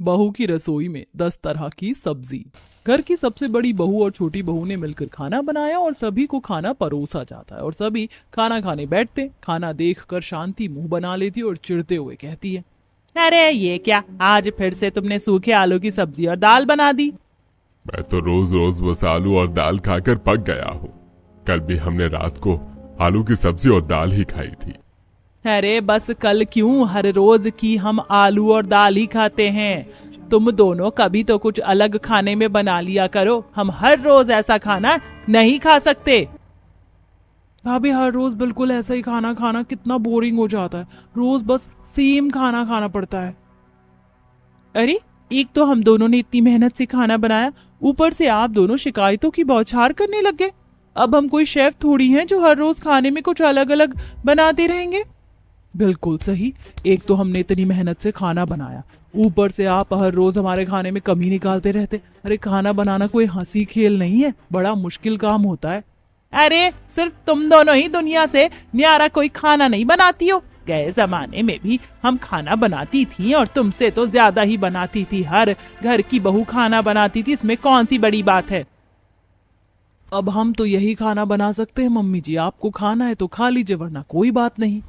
बहू की रसोई में 10 तरह की सब्जी। घर की सबसे बड़ी बहू और छोटी बहू ने मिलकर खाना बनाया और सभी को खाना परोसा जाता है और सभी खाना खाने बैठते। खाना देखकर शांति मुंह बना लेती और चिढ़ते हुए कहती है, अरे ये क्या, आज फिर से तुमने सूखे आलू की सब्जी और दाल बना दी। मैं तो रोज रोज बस आलू और दाल खाकर पक गया हूँ। कल भी हमने रात को आलू की सब्जी और दाल ही खाई थी। अरे बस कल क्यों, हर रोज की हम आलू और दाल ही खाते हैं। तुम दोनों कभी तो कुछ अलग खाने में बना लिया करो, हम हर रोज ऐसा खाना नहीं खा सकते। भाभी हर रोज बिल्कुल ऐसा ही खाना खाना कितना बोरिंग हो जाता है, रोज बस सेम खाना खाना पड़ता है। अरे एक तो हम दोनों ने इतनी मेहनत से खाना बनाया, ऊपर से आप दोनों शिकायतों की बौछार करने लग गए। अब हम कोई शेफ थोड़ी हैं जो हर रोज खाने में कुछ अलग अलग बनाते रहेंगे। बिल्कुल सही, एक तो हमने इतनी मेहनत से खाना बनाया, ऊपर से आप हर रोज हमारे खाने में कमी निकालते रहते। अरे खाना बनाना कोई हंसी खेल नहीं है, बड़ा मुश्किल काम होता है। अरे सिर्फ तुम दोनों ही दुनिया से न्यारा कोई खाना नहीं बनाती हो, गए जमाने में भी हम खाना बनाती थी और तुमसे तो ज्यादा ही बनाती थी। हर घर की बहू खाना बनाती थी, इसमें कौन सी बड़ी बात है। अब हम तो यही खाना बना सकते हैं मम्मी जी, आपको खाना है तो खा लीजिए वरना कोई बात नहीं।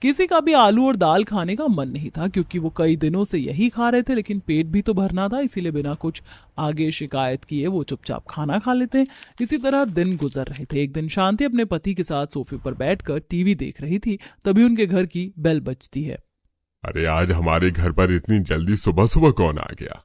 किसी का भी आलू और दाल खाने का मन नहीं था क्योंकि वो कई दिनों से यही खा रहे थे, लेकिन पेट भी तो भरना था, इसीलिए बिना कुछ आगे शिकायत किए वो चुपचाप खाना खा लेते हैं। इसी तरह दिन गुजर रहे थे। एक दिन शांति अपने पति के साथ सोफे पर बैठकर टीवी देख रही थी, तभी उनके घर की बेल बजती है। अरे आज हमारे घर पर इतनी जल्दी सुबह सुबह कौन आ गया?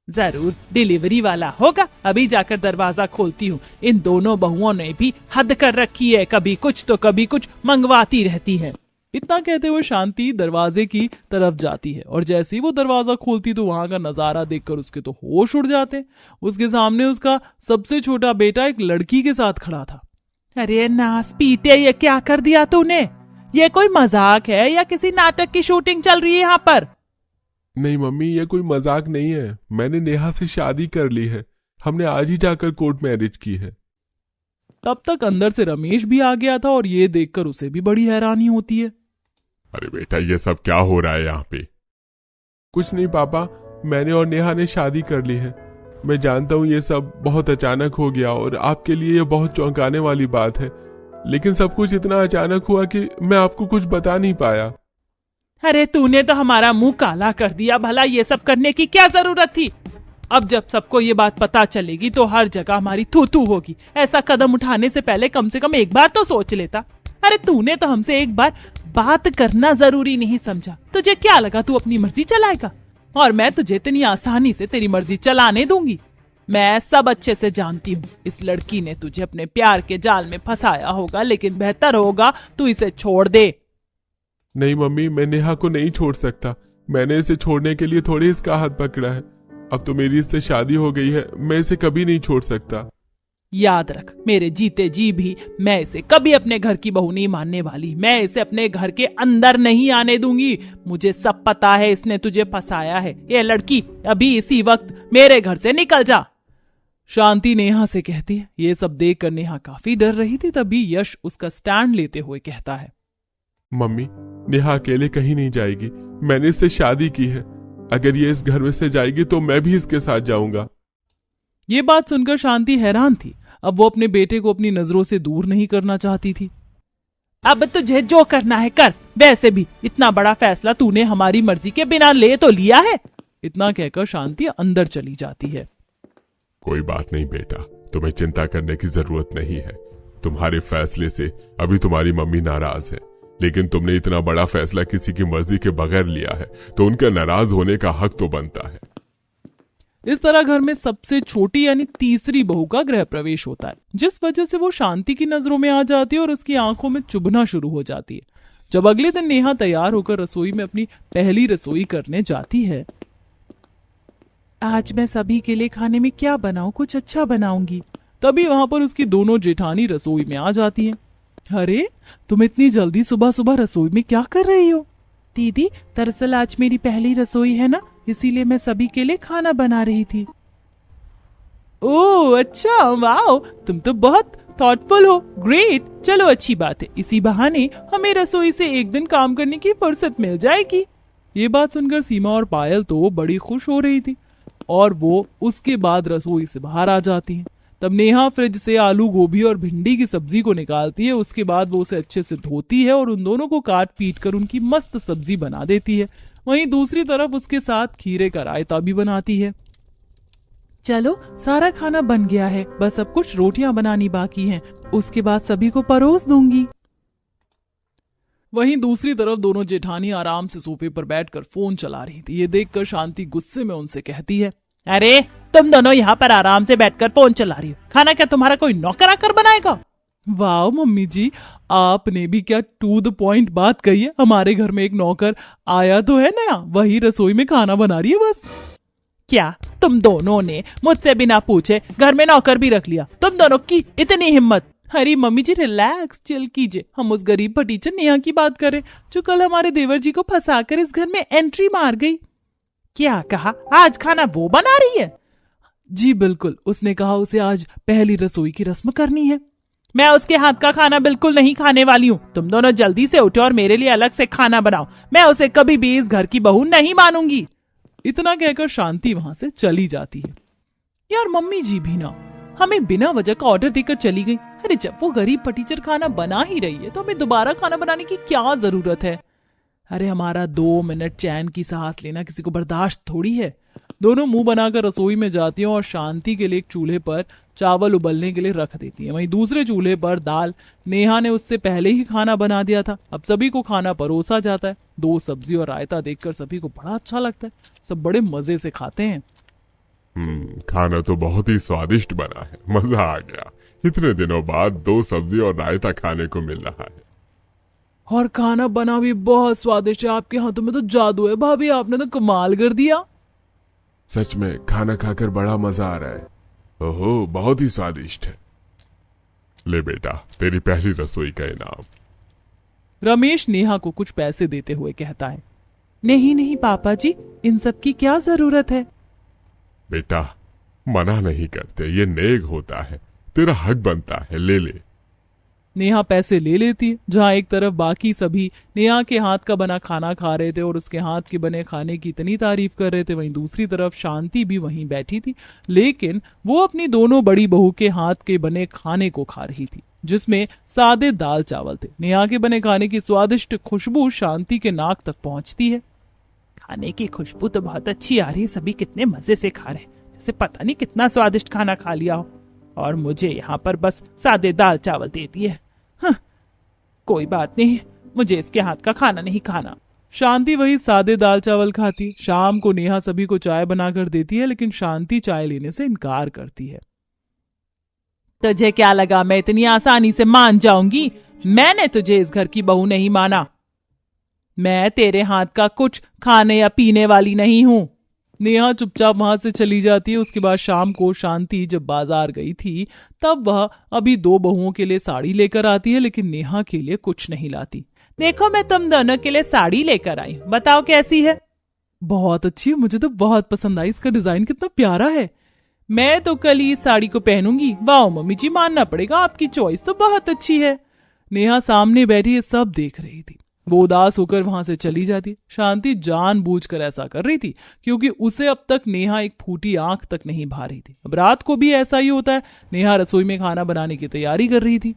जरूर डिलीवरी वाला होगा, अभी जाकर दरवाजा खोलती हूँ। इन दोनों बहुओं ने भी हद कर रखी है, कभी कुछ तो कभी कुछ मंगवाती रहती है। इतना कहते हुए शांति दरवाजे की तरफ जाती है और जैसे ही वो दरवाजा खोलती तो वहां का नजारा देखकर उसके तो होश उड़ जाते। उसके सामने उसका सबसे छोटा बेटा एक लड़की के साथ खड़ा था। अरे नास पीटे, ये क्या कर दिया तूने? ये कोई मजाक है या किसी नाटक की शूटिंग चल रही है यहाँ पर? नहीं मम्मी, ये कोई मजाक नहीं है। मैंने नेहा से शादी कर ली है, हमने आज ही जाकर कोर्ट मैरिज की है। तब तक अंदर से रमेश भी आ गया था और ये देखकर उसे भी बड़ी हैरानी होती है। अरे बेटा, ये सब क्या हो रहा है यहाँ पे? कुछ नहीं पापा, मैंने और नेहा ने शादी कर ली है। मैं जानता हूँ ये सब बहुत अचानक हो गया और आपके लिए ये बहुत चौंकाने वाली बात है, लेकिन सब कुछ इतना अचानक हुआ कि मैं आपको कुछ बता नहीं पाया। अरे तूने तो हमारा मुंह काला कर दिया, भला ये सब करने की क्या जरूरत थी? अब जब सबको ये बात पता चलेगी तो हर जगह हमारी थू थू होगी। ऐसा कदम उठाने से पहले कम से कम एक बार तो सोच लेता। अरे तूने तो हमसे एक बार बात करना जरूरी नहीं समझा। तुझे क्या लगा तू अपनी मर्जी चलाएगा और मैं तुझे इतनी आसानी से तेरी मर्जी चलाने दूंगी? मैं सब अच्छे से जानती हूँ, इस लड़की ने तुझे अपने प्यार के जाल में फंसाया होगा, लेकिन बेहतर होगा तू इसे छोड़ दे। नहीं मम्मी, मैं नेहा को नहीं छोड़ सकता। मैंने इसे छोड़ने के लिए थोड़ी इसका हाथ पकड़ा है। अब तो मेरी इससे शादी हो गई है, मैं इसे कभी नहीं छोड़ सकता। याद रख, मेरे जीते जी भी मैं इसे कभी अपने घर की बहू नहीं मानने वाली। मैं इसे अपने घर के अंदर नहीं आने दूंगी। मुझे सब पता है इसने तुझे फंसाया है। ये लड़की अभी इसी वक्त मेरे घर से निकल जा। शांति नेहा से कहती है। ये सब देखकर नेहा काफी डर रही थी। तभी यश उसका स्टैंड लेते हुए कहता है, मम्मी, नेहा अकेले कहीं नहीं जाएगी। मैंने इससे शादी की है। अगर ये इस घर में से जाएगी तो मैं भी इसके साथ जाऊंगा। ये बात सुनकर शांति हैरान थी। अब वो अपने बेटे को अपनी नजरों से दूर नहीं करना चाहती थी। अब तुझे जो करना है कर, वैसे भी इतना बड़ा फैसला तूने हमारी मर्जी के बिना ले तो लिया है। इतना कहकर शांति अंदर चली जाती है। कोई बात नहीं बेटा, तुम्हें चिंता करने की जरूरत नहीं है। तुम्हारे फैसले से अभी तुम्हारी मम्मी नाराज है, लेकिन तुमने इतना बड़ा फैसला किसी की मर्जी के बगैर लिया है तो उनका नाराज होने का हक तो बनता है। इस तरह घर में सबसे छोटी यानी तीसरी बहू का गृह प्रवेश होता है, जिस वजह से वो शांति की नजरों में आ जाती है और उसकी आंखों में चुभना शुरू हो जाती है। जब अगले दिन नेहा तैयार होकर रसोई में अपनी पहली रसोई करने जाती है। आज मैं सभी के लिए खाने में क्या बनाऊं, कुछ अच्छा बनाऊंगी। तभी वहां पर उसकी दोनों जेठानी रसोई में आ जाती हैं। अरे तुम इतनी जल्दी सुबह सुबह रसोई में क्या कर रही हो? दीदी, दरअसल आज मेरी पहली रसोई है ना, इसीलिए मैं सभी के लिए खाना बना रही थी। ओह अच्छा, वाओ, तुम तो बहुत थॉटफुल हो। ग्रेट, चलो अच्छी बात है। इसी बहाने हमें रसोई से एक दिन काम करने की फुर्सत मिल जाएगी। ये बात सुनकर सीमा और पायल तो बड़ी खुश हो रही थी और वो उसके बाद रसोई से बाहर आ जाती हैं। तब नेहा फ्रिज से आलू गोभी और भिंडी की सब्जी को निकालती है। उसके बाद वो उसे अच्छे से धोती है और उन दोनों को काट पीट कर उनकी मस्त सब्जी बना देती है। वहीं दूसरी तरफ उसके साथ खीरे का रायता भी बनाती है। चलो सारा खाना बन गया है, बस अब कुछ रोटियां बनानी बाकी हैं, उसके बाद सभी को परोस दूंगी। वहीं दूसरी तरफ दोनों जेठानी आराम से सोफे पर बैठकर फोन चला रही थी। ये देखकर शांति गुस्से में उनसे कहती है, अरे तुम दोनों यहाँ पर आराम से बैठकर फोन चला रही हो, खाना क्या तुम्हारा कोई नौकर आकर बनाएगा? वाह मम्मी जी, आपने भी क्या टू द पॉइंट बात कही है। हमारे घर में एक नौकर आया तो है नया, वही रसोई में खाना बना रही है बस। क्या तुम दोनों ने मुझसे बिना पूछे घर में नौकर भी रख लिया? तुम दोनों की इतनी हिम्मत? अरे मम्मी जी रिलैक्स, चिल कीजिए। हम उस गरीब भतीजे नेहा की बात करें जो कल हमारे देवर जी को फंसाकर इस घर में एंट्री मार गई। क्या कहा? आज खाना वो बना रही है? जी बिल्कुल, उसने कहा उसे आज पहली रसोई की रस्म करनी है। मैं उसके हाथ का खाना बिल्कुल नहीं खाने वाली हूँ। तुम दोनों जल्दी से उठो और मेरे लिए अलग से खाना बनाओ। मैं उसे कभी भी इस घर की बहू नहीं मानूंगी। इतना कहकर शांति वहां से चली जाती है। यार मम्मी जी भी ना हमें बिना वजह का ऑर्डर देकर चली गई। अरे जब वो गरीब टीचर खाना बना ही रही है तो हमें दोबारा खाना बनाने की क्या जरूरत है? अरे हमारा 2 मिनट चैन की सांस लेना किसी को बर्दाश्त थोड़ी है। दोनों मुंह बनाकर रसोई में जाती हैं और शांति के लिए एक चूल्हे पर चावल उबलने के लिए रख देती हैं। वहीं दूसरे चूल्हे पर दाल नेहा ने उससे पहले ही खाना बना दिया था। अब सभी को खाना परोसा जाता है। 2 सब्जी और रायता देखकर सभी को बड़ा अच्छा लगता है। सब बड़े मजे से खाते हैं। खाना तो बहुत ही स्वादिष्ट बना है, मजा आ गया। इतने दिनों बाद 2 सब्जी और रायता खाने को मिल रहा है। और खाना बना भी बहुत स्वादिष्ट है। आपके हाथों में तो जादू है भाभी, आपने तो कमाल कर दिया। सच में खाना खाकर बड़ा मजा आ रहा है। ओहो बहुत ही स्वादिष्ट है। ले बेटा तेरी पहली रसोई का इनाम। रमेश नेहा को कुछ पैसे देते हुए कहता है, नहीं नहीं पापा जी, इन सब की क्या जरूरत है। बेटा मना नहीं करते, ये नेक होता है, तेरा हक बनता है, ले ले। नेहा पैसे ले लेती है। जहां एक तरफ बाकी सभी नेहा के हाथ का बना खाना खा रहे थे और उसके हाथ के बने खाने की इतनी तारीफ कर रहे थे, वहीं दूसरी तरफ शांति भी वहीं बैठी थी, लेकिन वो अपनी दोनों बड़ी बहू के हाथ के बने खाने को खा रही थी, जिसमें सादे दाल चावल थे। नेहा के बने खाने की स्वादिष्ट खुशबू शांति के नाक तक पहुंचती है। खाने की खुशबू तो बहुत अच्छी आ रही है, सभी कितने मजे से खा रहे हैं, जैसे पता नहीं कितना स्वादिष्ट खाना खा लिया हो, और मुझे यहाँ पर बस सादे दाल चावल देती है। हाँ, कोई बात नहीं, मुझे इसके हाथ का खाना नहीं खाना। शांति वही सादे दाल चावल खाती। शाम को नेहा सभी को चाय बनाकर देती है, लेकिन शांति चाय लेने से इनकार करती है। तुझे क्या लगा मैं इतनी आसानी से मान जाऊंगी? मैंने तुझे इस घर की बहू नहीं माना। मैं तेरे हाथ का कुछ खाने या पीने वाली नहीं हूं। नेहा चुपचाप वहां से चली जाती है। उसके बाद शाम को शांति जब बाजार गई थी तब वह अभी 2 बहुओं के लिए साड़ी लेकर आती है, लेकिन नेहा के लिए कुछ नहीं लाती। देखो मैं तुम दोनों के लिए साड़ी लेकर आई, बताओ कैसी है? बहुत अच्छी है, मुझे तो बहुत पसंद आई। इसका डिजाइन कितना प्यारा है। मैं तो कल ही इस साड़ी को पहनूंगी। वाह मम्मी जी, मानना पड़ेगा, आपकी चॉइस तो बहुत अच्छी है। नेहा सामने बैठी ये सब देख रही थी। वो उदास होकर वहां से चली जाती। शांति जानबूझकर ऐसा कर रही थी क्योंकि उसे अब तक नेहा एक फूटी आंख तक नहीं भा रही थी। अब रात को भी ऐसा ही होता है। नेहा रसोई में खाना बनाने की तैयारी कर रही थी।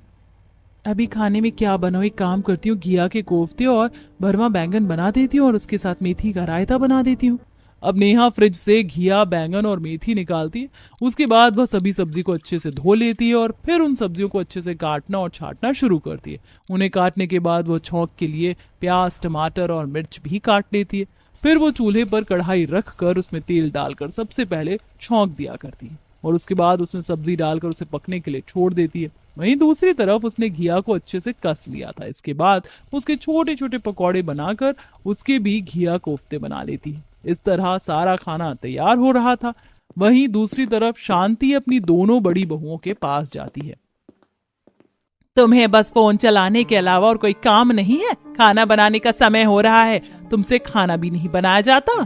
अभी खाने में क्या बनाऊं, एक काम करती हूँ, घिया के कोफ्ते और भरवा बैंगन बना देती हूँ और उसके साथ मेथी का रायता बना देती हूँ। अब नेहा फ्रिज से घिया, बैंगन और मेथी निकालती है। उसके बाद वह सभी सब्जी को अच्छे से धो लेती है और फिर उन सब्जियों को अच्छे से काटना और छांटना शुरू करती है। उन्हें काटने के बाद वह छौंक के लिए प्याज, टमाटर और मिर्च भी काट लेती है। फिर वो चूल्हे पर कढ़ाई रख कर उसमें तेल डालकर सबसे पहले छौंक दिया करती है और उसके बाद उसमें सब्जी डालकर उसे पकने के लिए छोड़ देती है। वहीं दूसरी तरफ उसने घिया को अच्छे से कस लिया था। इसके बाद उसके छोटे छोटे पकौड़े बनाकर उसके भी घिया कोफ्ते बना लेती है। इस तरह सारा खाना तैयार हो रहा था। वहीं दूसरी तरफ शांति अपनी दोनों बड़ी बहुओं के पास जाती है। तुम्हें बस फोन चलाने के अलावा और कोई काम नहीं है? खाना बनाने का समय हो रहा है, तुमसे खाना भी नहीं बनाया जाता?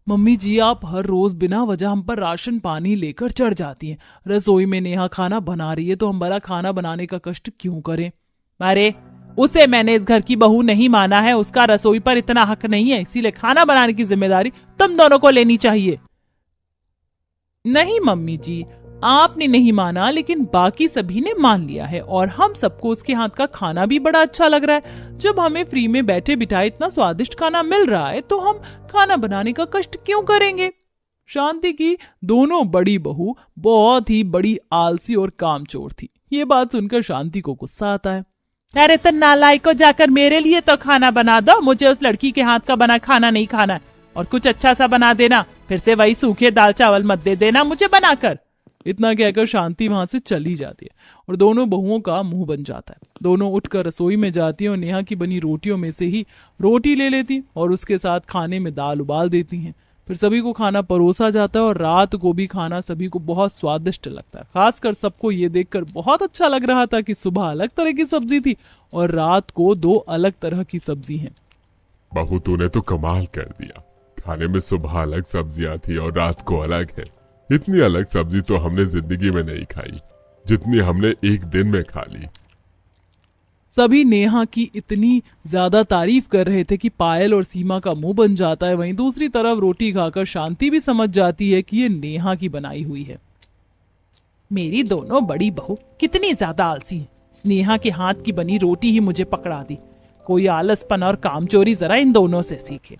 मम्मी जी, आप हर रोज बिना वजह हम पर राशन पानी लेकर चढ़ जाती हैं। रसोई में नेहा खाना बना रही है तो हम भला खाना बनाने का कष्ट क्यों करें? अरे उसे मैंने इस घर की बहू नहीं माना है, उसका रसोई पर इतना हक नहीं है, इसीलिए खाना बनाने की जिम्मेदारी तुम दोनों को लेनी चाहिए। नहीं मम्मी जी, आपने नहीं माना, लेकिन बाकी सभी ने मान लिया है और हम सबको उसके हाथ का खाना भी बड़ा अच्छा लग रहा है। जब हमें फ्री में बैठे बिठाए इतना स्वादिष्ट खाना मिल रहा है तो हम खाना बनाने का कष्ट क्यों करेंगे। शांति की दोनों बड़ी बहू बहुत ही बड़ी आलसी और कामचोर थी। ये बात सुनकर शांति को गुस्सा आता है। अरे तो नालायक को, जाकर मेरे लिए तो खाना बना दो, मुझे उस लड़की के हाथ का बना खाना नहीं खाना है, और कुछ अच्छा सा बना देना, फिर से वही सूखे दाल चावल मत दे देना मुझे बनाकर। इतना कहकर शांति वहां से चली जाती है और दोनों बहुओं का मुंह बन जाता है। दोनों उठकर रसोई में जाती हैं और नेहा की बनी रोटियों में से ही रोटी ले लेती और उसके साथ खाने में दाल उबाल देती हैं। फिर सभी को खाना परोसा जाता है और रात को भी खाना सभी को बहुत स्वादिष्ट लगता है। खासकर सबको ये देखकर बहुत अच्छा लग रहा था कि सुबह अलग तरह की सब्जी थी और रात को 2 अलग तरह की सब्जी हैं। बहू तूने तो कमाल कर दिया, खाने में सुबह अलग सब्जियां थी और रात को अलग है। इतनी अलग सब्जी तो हमने जिंदगी में नहीं खाई जितनी हमने एक दिन में खा ली। सभी नेहा की इतनी ज्यादा तारीफ कर रहे थे कि पायल और सीमा का मुंह बन जाता है। वहीं दूसरी तरफ रोटी खाकर शांति भी समझ जाती है कि ये नेहा की बनाई हुई है। मेरी दोनों बड़ी बहू कितनी ज्यादा आलसी है, स्नेहा के हाथ की बनी रोटी ही मुझे पकड़ा दी। कोई आलसपन और कामचोरी जरा इन दोनों से सीखे।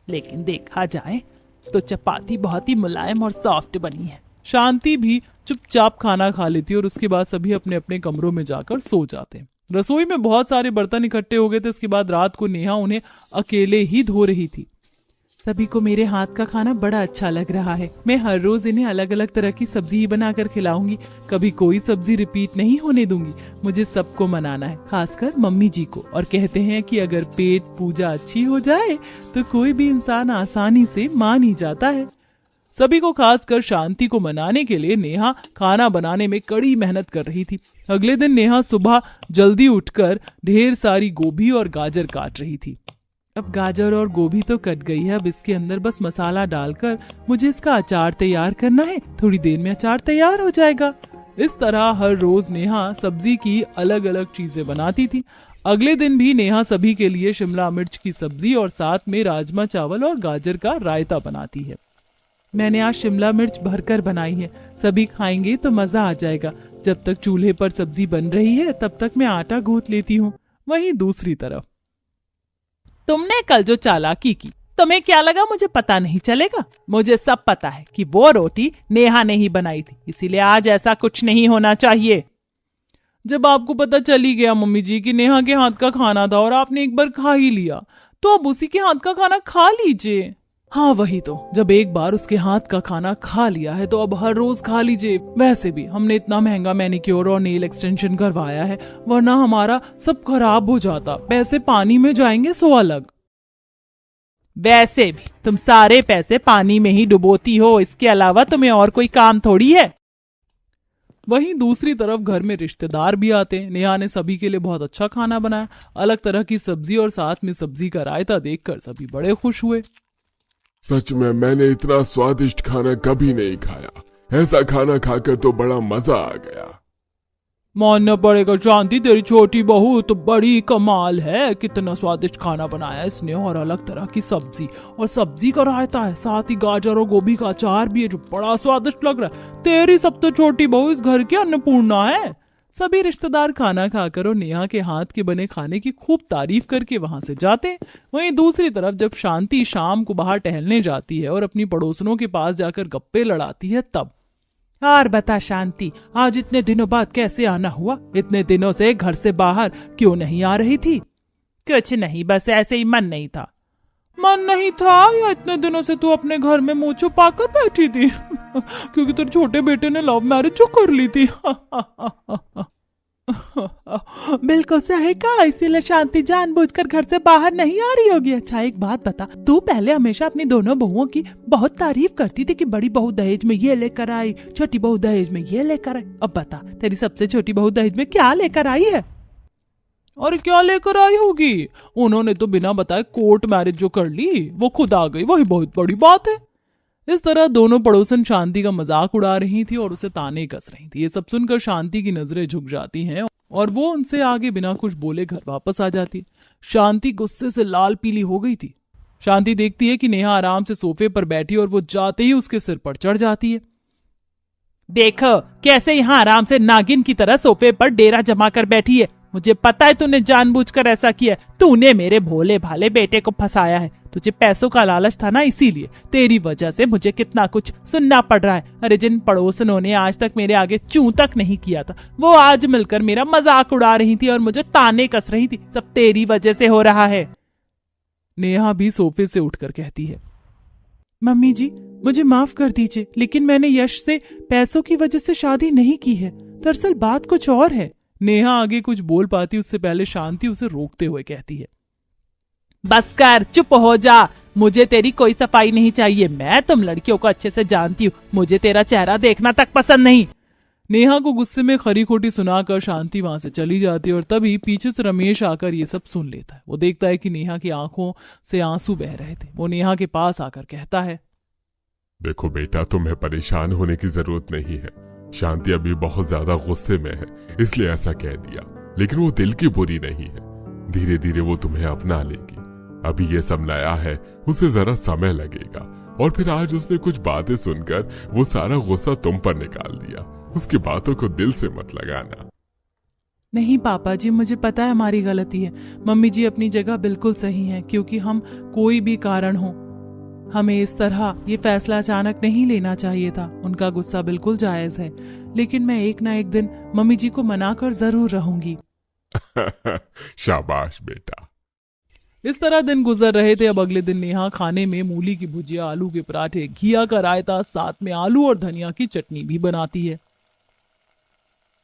लेकिन देखा जाए तो चपाती बहुत ही मुलायम और सॉफ्ट बनी है। शांति भी चुपचाप खाना खा लेती और उसके बाद सभी अपने अपने कमरों में जाकर सो जाते हैं। रसोई में बहुत सारे बर्तन इकट्ठे हो गए थे। इसके बाद रात को नेहा उन्हें अकेले ही धो रही थी। सभी को मेरे हाथ का खाना बड़ा अच्छा लग रहा है। मैं हर रोज इन्हें अलग अलग तरह की सब्जी ही बनाकर खिलाऊंगी, कभी कोई सब्जी रिपीट नहीं होने दूंगी। मुझे सबको मनाना है, खासकर मम्मी जी को। और कहते हैं कि अगर पेट पूजा अच्छी हो जाए तो कोई भी इंसान आसानी से मान ही जाता है। सभी को खासकर शांति को मनाने के लिए नेहा खाना बनाने में कड़ी मेहनत कर रही थी। अगले दिन नेहा सुबह जल्दी उठकर ढेर सारी गोभी और गाजर काट रही थी। अब गाजर और गोभी तो कट गई है, अब इसके अंदर बस मसाला डालकर मुझे इसका अचार तैयार करना है। थोड़ी देर में अचार तैयार हो जाएगा। इस तरह हर रोज नेहा सब्जी की अलग अलग चीजें बनाती थी। अगले दिन भी नेहा सभी के लिए शिमला मिर्च की सब्जी और साथ में राजमा चावल और गाजर का रायता बनाती है। मैंने आज शिमला मिर्च भरकर बनाई है, सभी खाएंगे तो मजा आ जाएगा। जब तक चूल्हे पर सब्जी बन रही है तब तक मैं आटा गूंथ लेती हूँ। वहीं दूसरी तरफ, तुमने कल जो चालाकी की, तुम्हें क्या लगा मुझे पता नहीं चलेगा? मुझे सब पता है कि वो रोटी नेहा ने ही बनाई थी, इसीलिए आज ऐसा कुछ नहीं होना चाहिए। जब आपको पता चल ही गया मम्मी जी कि नेहा के हाथ का खाना था और आपने एक बार खा ही लिया, तो अब उसी के हाथ का खाना खा लीजिए। हाँ वही तो, जब एक बार उसके हाथ का खाना खा लिया है तो अब हर रोज खा लीजिए। वैसे भी हमने इतना महंगा मैनिक्योर और नेल एक्सटेंशन करवाया है, वरना हमारा सब खराब हो जाता। पैसे पानी में जाएंगे सो अलग। वैसे भी तुम सारे पैसे पानी में ही डुबोती हो, इसके अलावा तुम्हें और कोई काम थोड़ी है। वहीं दूसरी तरफ घर में रिश्तेदार भी आते हैं। नेहा ने सभी के लिए बहुत अच्छा खाना बनाया, अलग तरह की सब्जी और साथ में सब्जी का रायता देखकर सभी बड़े खुश हुए। सच में मैंने इतना स्वादिष्ट खाना कभी नहीं खाया। ऐसा खाना खाकर तो बड़ा मजा आ गया। मानना पड़ेगा शांति, तेरी छोटी बहू तो बड़ी कमाल है। कितना स्वादिष्ट खाना बनाया इसने, और अलग तरह की सब्जी और सब्जी का रायता है, साथ ही गाजर और गोभी का अचार भी है जो बड़ा स्वादिष्ट लग रहा है। तेरी सबसे छोटी बहू इस घर की अन्नपूर्णा है। सभी रिश्तेदार खाना खाकर और नेहा के हाथ के बने खाने की खूब तारीफ करके वहां से जाते। वहीं दूसरी तरफ जब शांति शाम को बाहर टहलने जाती है और अपनी पड़ोसनों के पास जाकर गप्पे लड़ाती है तब, और बता शांति, आज इतने दिनों बाद कैसे आना हुआ? इतने दिनों से घर से बाहर क्यों नहीं आ रही थी? कुछ नहीं, बस ऐसे ही मन नहीं था। मन नहीं था या इतने दिनों से तू अपने घर में मुंह छुपा कर बैठी थी? क्योंकि तेरे छोटे बेटे ने लव मैरिज जो कर ली थी। बिल्कुल सही कहा, इसीलिए शांति जानबूझकर घर से बाहर नहीं आ रही होगी। अच्छा एक बात बता, तू पहले हमेशा अपनी दोनों बहुओं की बहुत तारीफ करती थी कि बड़ी बहू दहेज में ये लेकर आई, छोटी बहू दहेज में ये लेकर आई। अब बता, तेरी सबसे छोटी बहू दहेज में क्या लेकर आई है? और क्या लेकर आई होगी? उन्होंने तो बिना बताए कोर्ट मैरिज जो कर ली, वो खुद आ गई, वही बहुत बड़ी बात है। इस तरह दोनों पड़ोसन शांति का मजाक उड़ा रही थी और उसे ताने कस रही थी। ये सब सुनकर शांति की नजरें झुक जाती हैं और वो उनसे आगे बिना कुछ बोले घर वापस आ जाती है। शांति गुस्से से लाल पीली हो गई थी। शांति देखती है कि नेहा आराम से सोफे पर बैठी और वो जाते ही उसके सिर पर चढ़ जाती है। देखो कैसे यहाँ आराम से नागिन की तरह सोफे पर डेरा जमा कर बैठी है। मुझे पता है तूने जानबूझकर ऐसा किया। तूने मेरे भोले भाले बेटे को फंसाया है। तुझे पैसों का लालच था ना, इसीलिए तेरी वजह से मुझे कितना कुछ सुनना पड़ रहा है। अरे जिन पड़ोसनों ने आज तक मेरे आगे चूं तक नहीं किया था, वो आज मिलकर मेरा मजाक उड़ा रही थी और मुझे ताने कस रही थी। सब तेरी वजह से हो रहा है। नेहा भी सोफे से उठकर कहती है, मम्मी जी मुझे माफ कर दीजिए, लेकिन मैंने यश से पैसों की वजह से शादी नहीं की है। दरअसल बात कुछ और है। नेहा आगे कुछ बोल पाती उससे पहले शांति उसे रोकते हुए कहती है, बस कर, चुप हो जा। मुझे तेरी कोई सफाई नहीं चाहिए। मैं तुम लड़कियों को अच्छे से जानती हूँ। मुझे तेरा चेहरा देखना तक पसंद नहीं। नेहा को गुस्से में खरी खोटी सुनाकर शांति वहां से चली जाती है और तभी पीछे से रमेश आकर ये सब सुन लेता है। वो देखता है कि नेहा की आंखों से आंसू बह रहे थे। वो नेहा के पास आकर कहता है, देखो बेटा, तुम्हें परेशान होने की जरूरत नहीं है। शांति अभी बहुत ज्यादा गुस्से में है, इसलिए ऐसा कह दिया। लेकिन वो दिल की बुरी नहीं है। धीरे धीरे वो तुम्हें अपना लेगी। अभी ये सब नया है, उसे जरा समय लगेगा। और फिर आज उसने कुछ बातें सुनकर वो सारा गुस्सा तुम पर निकाल दिया। उसकी बातों को दिल से मत लगाना। नहीं पापा जी, मुझे पता है हमारी गलती है। मम्मी जी अपनी जगह बिल्कुल सही है, क्योंकि हम कोई भी कारण हो, हमें इस तरह ये फैसला अचानक नहीं लेना चाहिए था। उनका गुस्सा बिल्कुल जायज है, लेकिन मैं एक ना एक दिन मम्मी जी को मनाकर जरूर रहूंगी। शाबाश बेटा। इस तरह दिन गुजर रहे थे। अब अगले दिन नेहा खाने में मूली की भुजिया, आलू के पराठे, घिया का रायता, साथ में आलू और धनिया की चटनी भी बनाती है।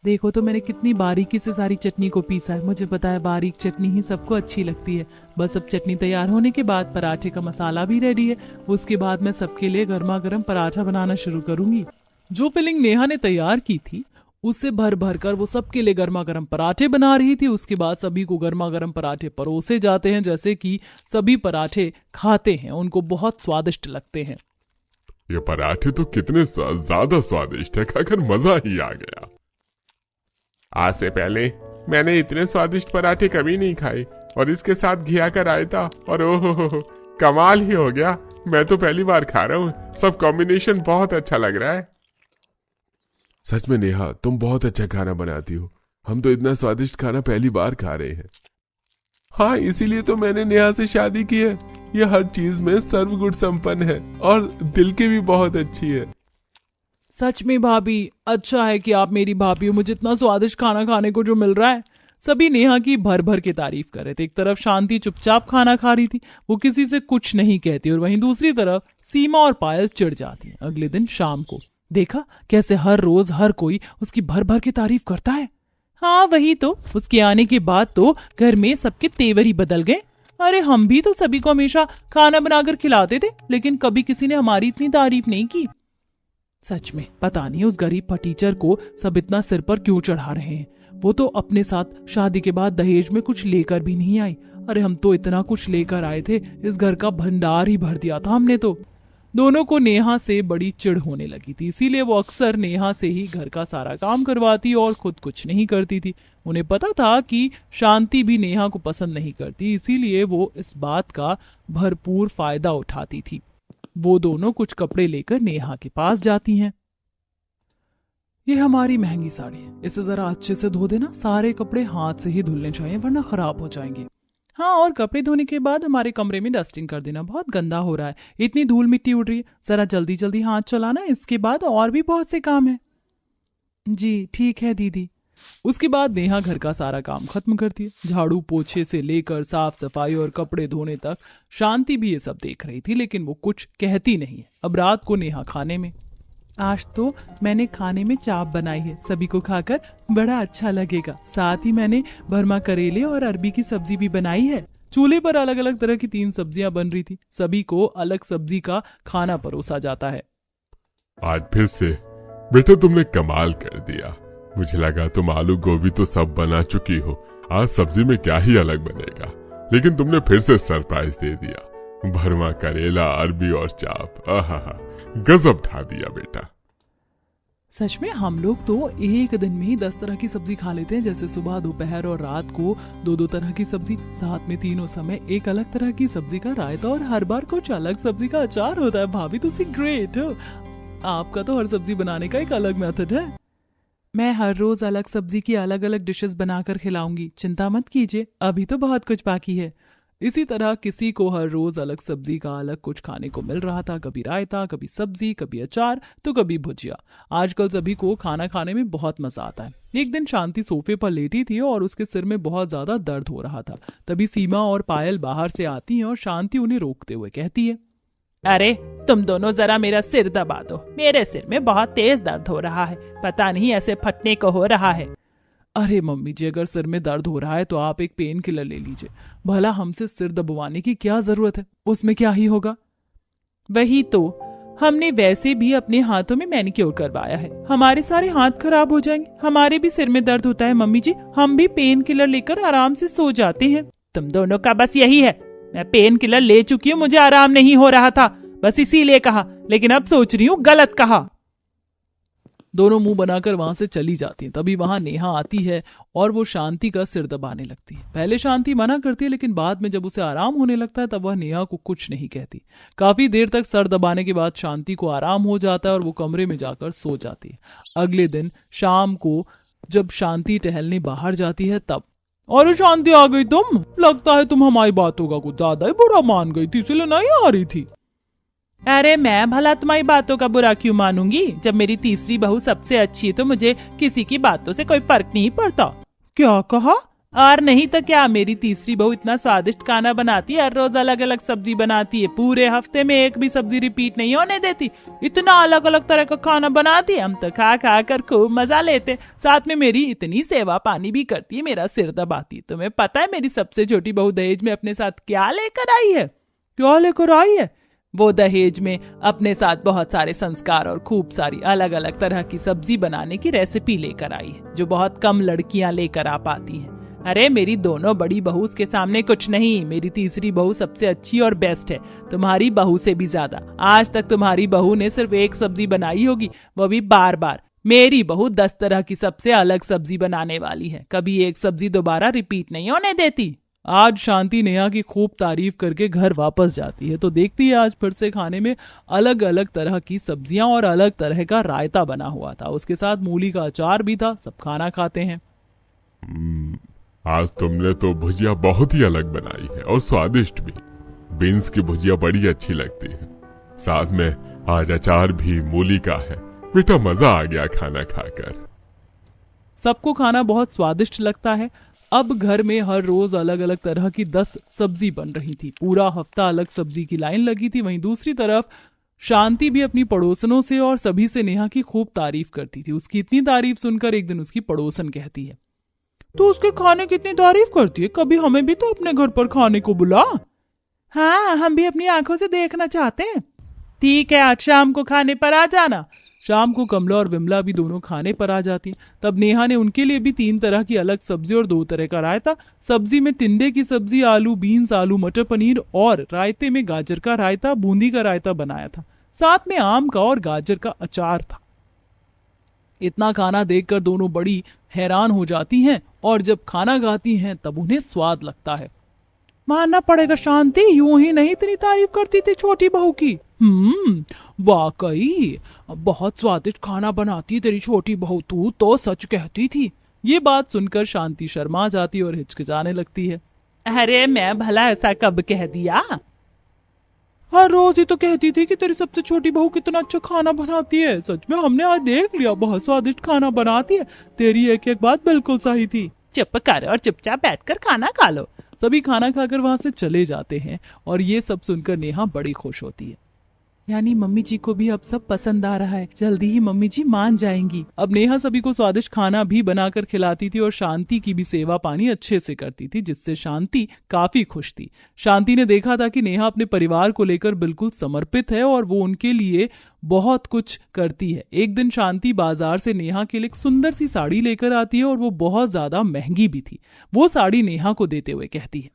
देखो तो मैंने कितनी बारीकी से सारी चटनी को पीसा है। मुझे पता है बारीक चटनी ही सबको अच्छी लगती है। बस अब चटनी तैयार होने के बाद पराठे का मसाला भी रेडी है। उसके बाद मैं सबके लिए गर्मा गर्म पराठा बनाना शुरू करूंगी। जो फिलिंग नेहा ने तैयार की थी उससे भर भर कर वो सबके लिए गर्मा गर्म पराठे बना रही थी। उसके बाद सभी को गर्मा गर्म पराठे परोसे जाते हैं। जैसे कि सभी पराठे खाते हैं, उनको बहुत स्वादिष्ट लगते हैं। ये पराठे तो कितने ज्यादा स्वादिष्ट है, खाकर मजा ही आ गया। आज से पहले मैंने इतने स्वादिष्ट पराठे कभी नहीं खाए, और इसके साथ घिया का रायता, और ओहो कमाल ही हो गया। मैं तो पहली बार खा रहा हूँ। सब कॉम्बिनेशन बहुत अच्छा लग रहा है। सच में नेहा, तुम बहुत अच्छा खाना बनाती हो। हम तो इतना स्वादिष्ट खाना पहली बार खा रहे हैं। हाँ, इसीलिए तो मैंने नेहा से शादी की है। ये हर चीज में सर्वगुण संपन्न है और दिल की भी बहुत अच्छी है। सच में भाभी, अच्छा है कि आप मेरी भाभी हो। मुझे इतना स्वादिष्ट खाना खाने को जो मिल रहा है। सभी नेहा की भर भर के तारीफ कर रहे थे। एक तरफ शांति चुपचाप खाना खा रही थी, वो किसी से कुछ नहीं कहती, और वहीं दूसरी तरफ सीमा और पायल चिढ़ जाती है। अगले दिन शाम को देखा कैसे हर रोज हर कोई उसकी भर भर के तारीफ करता है। हाँ वही तो, उसके आने के बाद तो घर में सबके तेवर ही बदल गए। अरे हम भी तो सभी को हमेशा खाना बनाकर खिलाते थे, लेकिन कभी किसी ने हमारी इतनी तारीफ नहीं की। सच में पता नहीं उस गरीब फटीचर को सब इतना सिर पर क्यों चढ़ा रहे हैं। वो तो अपने साथ शादी के बाद दहेज में कुछ लेकर भी नहीं आई। अरे हम तो इतना कुछ लेकर आए थे, इस घर का भंडार ही भर दिया था हमने तो। दोनों को नेहा से बड़ी चिढ़ होने लगी थी, इसीलिए वो अक्सर नेहा से ही घर का सारा काम करवाती और खुद कुछ नहीं करती थी। उन्हें पता था कि शांति भी नेहा को पसंद नहीं करती, इसीलिए वो इस बात का भरपूर फायदा उठाती थी। वो दोनों कुछ कपड़े लेकर नेहा के पास जाती हैं। ये हमारी महंगी साड़ी है, इसे जरा अच्छे से धो देना। सारे कपड़े हाथ से ही धुलने चाहिए वरना खराब हो जाएंगे। हाँ, और कपड़े धोने के बाद हमारे कमरे में डस्टिंग कर देना, बहुत गंदा हो रहा है। इतनी धूल मिट्टी उड़ रही है, जरा जल्दी जल्दी हाथ चलाना। इसके बाद और भी बहुत से काम है। जी ठीक है दीदी। उसके बाद नेहा घर का सारा काम खत्म करती है। झाड़ू पोछे से लेकर साफ सफाई और कपड़े धोने तक शांति भी ये सब देख रही थी, लेकिन वो कुछ कहती नहीं है। अब रात को नेहा खाने में, आज तो मैंने खाने में चाप बनाई है, सभी को खाकर बड़ा अच्छा लगेगा। साथ ही मैंने भरमा करेले और अरबी की सब्जी भी बनाई है। चूल्हे पर अलग अलग तरह की 3 सब्जियां बन रही थी। सभी को अलग सब्जी का खाना परोसा जाता है। आज फिर से बेटा तुमने कमाल कर दिया। मुझे लगा तुम आलू गोभी तो सब बना चुकी हो, आज सब्जी में क्या ही अलग बनेगा, लेकिन तुमने फिर से सरप्राइज दे दिया। भरमा करेला, अरबी और चाप, आहा गजब ढा दिया बेटा। सच में हम लोग तो एक दिन में ही 10 तरह की सब्जी खा लेते हैं, जैसे सुबह, दोपहर और रात को 2-2 तरह की सब्जी, साथ में तीनों समय एक अलग तरह की सब्जी का रायता और हर बार कुछ अलग सब्जी का अचार होता है। भाभी तो सी ग्रेट हो। आपका तो हर सब्जी बनाने का एक अलग मेथड है। मैं हर रोज अलग सब्जी की अलग अलग डिशेस बनाकर खिलाऊंगी, चिंता मत कीजिए, अभी तो बहुत कुछ बाकी है। इसी तरह किसी को हर रोज अलग सब्जी का अलग कुछ खाने को मिल रहा था, कभी रायता, कभी सब्जी, कभी अचार, तो कभी भुजिया। आजकल सभी को खाना खाने में बहुत मजा आता है। एक दिन शांति सोफे पर लेटी थी और उसके सिर में बहुत ज्यादा दर्द हो रहा था। तभी सीमा और पायल बाहर से आती हैं और शांति उन्हें रोकते हुए कहती है, अरे तुम दोनों जरा मेरा सिर दबा दो, मेरे सिर में बहुत तेज दर्द हो रहा है, पता नहीं ऐसे फटने को हो रहा है। अरे मम्मी जी, अगर सिर में दर्द हो रहा है तो आप एक पेन किलर ले लीजिए, भला हमसे सिर दबवाने की क्या जरूरत है, उसमें क्या ही होगा। वही तो, हमने वैसे भी अपने हाथों में मैनिक्योर करवाया है, हमारे सारे हाथ खराब हो जाएंगे। हमारे भी सिर में दर्द होता है मम्मी जी, हम भी पेन किलर लेकर आराम से सो जाते हैं। तुम दोनों का बस यही है, मैं पेन किलर ले चुकी हूँ, मुझे आराम नहीं हो रहा था, बस इसीलिए कहा, लेकिन अब सोच रही हूँ गलत कहा। दोनों मुंह बनाकर वहां से चली जाती हैं। तभी वहां नेहा आती है और वो शांति का सिर दबाने लगती है। पहले शांति मना करती है, लेकिन बाद में जब उसे आराम होने लगता है तब वह नेहा को कुछ नहीं कहती। काफी देर तक सर दबाने के बाद शांति को आराम हो जाता है और वो कमरे में जाकर सो जाती है। अगले दिन शाम को जब शांति टहलने बाहर जाती है तब, और शांति आ गई तुम, लगता है तुम हमारी बातों का कुछ ज्यादा ही बुरा मान गई थी, इसलिए नहीं आ रही थी। अरे मैं भला तुम्हारी बातों का बुरा क्यों मानूंगी, जब मेरी तीसरी बहू सबसे अच्छी है तो मुझे किसी की बातों से कोई फर्क नहीं पड़ता। क्या कहा? और नहीं तो क्या, मेरी तीसरी बहू इतना स्वादिष्ट खाना बनाती है, हर रोज अलग अलग सब्जी बनाती है, पूरे हफ्ते में एक भी सब्जी रिपीट नहीं होने देती, इतना अलग अलग तरह का खाना बनाती है, हम तो खा खा कर खूब मजा लेते। साथ में मेरी इतनी सेवा पानी भी करती है, मेरा सिर दबाती है। तुम्हें पता है मेरी सबसे छोटी बहू दहेज में अपने साथ क्या लेकर आई है? क्या लेकर आई है? वो दहेज में अपने साथ बहुत सारे संस्कार और खूब सारी अलग अलग तरह की सब्जी बनाने की रेसिपी लेकर आई है, जो बहुत कम लड़कियां लेकर आ पाती हैं। अरे मेरी दोनों बड़ी बहू के सामने कुछ नहीं, मेरी तीसरी बहू सबसे अच्छी और बेस्ट है, तुम्हारी बहू से भी ज्यादा। आज तक तुम्हारी बहू ने सिर्फ एक सब्जी बनाई होगी, वो भी बार बार। मेरी बहू 10 तरह की सबसे अलग सब्जी बनाने वाली है, कभी एक सब्जी दोबारा रिपीट नहीं होने देती। आज शांति नेहा की खूब तारीफ करके घर वापस जाती है तो देखती है आज फिर से खाने में अलग अलग तरह की सब्जियां और अलग तरह का रायता बना हुआ था, उसके साथ मूली का अचार भी था। सब खाना खाते हैं। आज तुमने तो भुजिया बहुत ही अलग बनाई है और स्वादिष्ट भी। बीन्स की भुजिया बड़ी अच्छी लगती है, साथ में आज अचार भी मूली का है। बेटा मजा आ गया खाना खाकर। सबको खाना बहुत स्वादिष्ट लगता है। अब घर में हर रोज अलग अलग तरह की 10 सब्जी बन रही थी, पूरा हफ्ता अलग सब्जी की लाइन लगी थी। वहीं दूसरी तरफ शांति भी अपनी पड़ोसनों से और सभी से नेहा की खूब तारीफ करती थी। उसकी इतनी तारीफ सुनकर एक दिन उसकी पड़ोसन कहती है, तो उसके खाने की इतनी तारीफ करती है, कभी हमें भी तो अपने घर पर खाने को बुला। हाँ, हम भी अपनी आंखों से देखना चाहते हैं। ठीक है, आज शाम को खाने पर आ जाना। शाम को कमला और विमला भी दोनों खाने पर आ जाती। तब नेहा ने उनके लिए भी 3 तरह की अलग सब्जी और 2 तरह का रायता। सब्जी में टिंडे की सब्जी, आलू बीन्स, आलू मटर पनीर, और रायते में गाजर का रायता, बूंदी का रायता बनाया था। साथ में आम का और गाजर का अचार था। इतना खाना देखकर दोनों बड़ी हैरान हो जाती हैं और जब खाना खाती हैं तब उन्हें स्वाद लगता है। मानना पड़ेगा शांति, यूं ही नहीं इतनी तारीफ करती थी छोटी बहू की। वाकई बहुत स्वादिष्ट खाना बनाती है तेरी छोटी बहू, तू तो सच कहती थी। ये बात सुनकर शांति शर्मा जाती और हिचकिचाने लगती है। अरे मैं भला ऐसा कब कह दिया? हर रोज ही तो कहती थी कि तेरी सबसे छोटी बहू कितना अच्छा खाना बनाती है। सच में हमने आज देख लिया, बहुत स्वादिष्ट खाना बनाती है। तेरी एक एक बात बिल्कुल सही थी। चुप कर और चुपचाप बैठकर खाना खा लो। सभी खाना खाकर वहां से चले जाते हैं और ये सब सुनकर नेहा बड़ी खुश होती है। यानी मम्मी जी को भी अब सब पसंद आ रहा है, जल्दी ही मम्मी जी मान जाएंगी। अब नेहा सभी को स्वादिष्ट खाना भी बनाकर खिलाती थी और शांति की भी सेवा पानी अच्छे से करती थी, जिससे शांति काफी खुश थी। शांति ने देखा था कि नेहा अपने परिवार को लेकर बिल्कुल समर्पित है और वो उनके लिए बहुत कुछ करती है। एक दिन शांति बाजार से नेहा के लिए एक सुंदर सी साड़ी लेकर आती है और वो बहुत ज्यादा महंगी भी थी। वो साड़ी नेहा को देते हुए कहती है,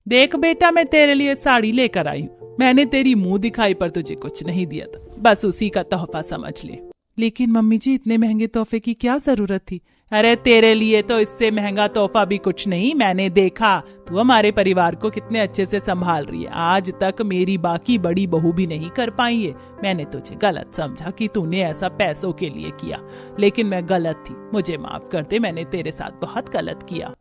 देख बेटा, मैं तेरे लिए साड़ी लेकर आई हूँ। मैंने तेरी मुंह दिखाई पर तुझे कुछ नहीं दिया था, बस उसी का तोहफा समझ ले। लेकिन मम्मी जी इतने महंगे तोहफे की क्या जरूरत थी? अरे तेरे लिए तो इससे महंगा तोहफा भी कुछ नहीं। मैंने देखा तू हमारे परिवार को कितने अच्छे से संभाल रही है। आज तक मेरी बाकी बड़ी बहू भी नहीं कर पाई है। मैंने तुझे गलत समझा कि तूने ऐसा पैसों के लिए किया, लेकिन मैं गलत थी। मुझे माफ कर दे, मैंने तेरे साथ बहुत गलत किया।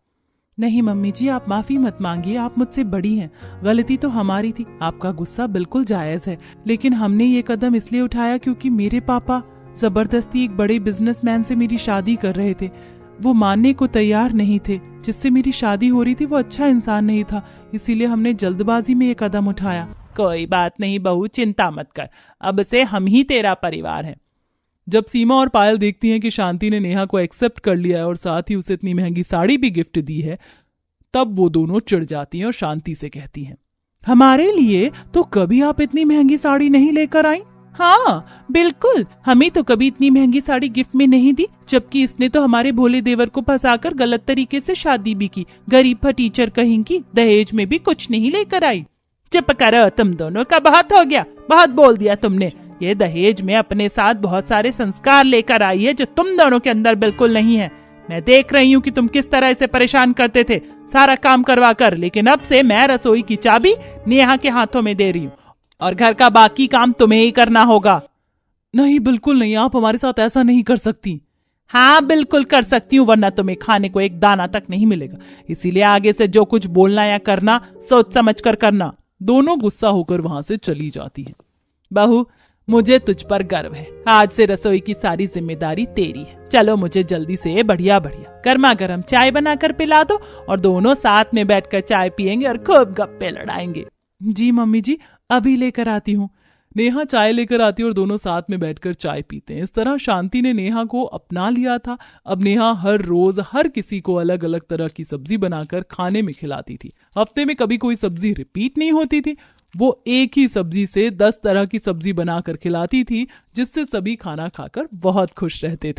नहीं मम्मी जी, आप माफी मत मांगिए, आप मुझसे बड़ी हैं। गलती तो हमारी थी। आपका गुस्सा बिल्कुल जायज है, लेकिन हमने ये कदम इसलिए उठाया क्योंकि मेरे पापा जबरदस्ती एक बड़े बिजनेसमैन से मेरी शादी कर रहे थे। वो मानने को तैयार नहीं थे। जिससे मेरी शादी हो रही थी वो अच्छा इंसान नहीं था, इसीलिए हमने जल्दबाजी में ये कदम उठाया। कोई बात नहीं बहू, चिंता मत कर, अब से हम ही तेरा परिवार है। जब सीमा और पायल देखती हैं कि शांति ने नेहा को एक्सेप्ट कर लिया है और साथ ही उसे इतनी महंगी साड़ी भी गिफ्ट दी है, तब वो दोनों चिढ़ जाती हैं और शांति से कहती हैं, हमारे लिए तो कभी आप इतनी महंगी साड़ी नहीं लेकर आई। हाँ बिल्कुल, हमें तो कभी इतनी महंगी साड़ी गिफ्ट में नहीं दी, जबकि इसने तो हमारे भोले देवर को फंसाकर गलत तरीके से शादी भी की। गरीब फटीचर कहेंगी, दहेज में भी कुछ नहीं लेकर आई। चुप करो, तुम दोनों का बहुत हो गया, बहुत बोल दिया तुमने। ये दहेज में अपने साथ बहुत सारे संस्कार लेकर आई है जो तुम दोनों के अंदर बिल्कुल नहीं है। मैं देख रही हूँ कि तुम किस तरह इसे परेशान करते थे सारा काम करवा कर, लेकिन अब से मैं रसोई की चाबी नेहा के हाथों में दे रही हूँ और घर का बाकी काम तुम्हें ही करना होगा। नहीं बिल्कुल नहीं, आप हमारे साथ ऐसा नहीं कर सकती। हाँ बिल्कुल कर सकती हूँ, वरना तुम्हें खाने को एक दाना तक नहीं मिलेगा। इसीलिए आगे से जो कुछ बोलना या करना सोच समझ कर करना। दोनों गुस्सा होकर वहां से चली जाती है। बहू, मुझे तुझ पर गर्व है। आज से रसोई की सारी जिम्मेदारी तेरी है। चलो मुझे जल्दी से बढ़िया बढ़िया गर्मा गर्म चाय बनाकर पिला दो और दोनों साथ में बैठकर चाय पियेंगे और खूब गप्पे लड़ाएंगे। जी मम्मी जी, अभी लेकर आती हूँ। नेहा चाय लेकर आती है और दोनों साथ में बैठकर चाय पीते हैं। इस तरह शांति ने नेहा को अपना लिया था। अब नेहा हर रोज हर किसी को अलग अलग तरह की सब्जी बनाकर खाने में खिलाती थी। हफ्ते में कभी कोई सब्जी रिपीट नहीं होती थी। वो एक ही सब्जी से 10 तरह की सब्जी बनाकर खिलाती थी, जिससे सभी खाना खाकर बहुत खुश रहते थे।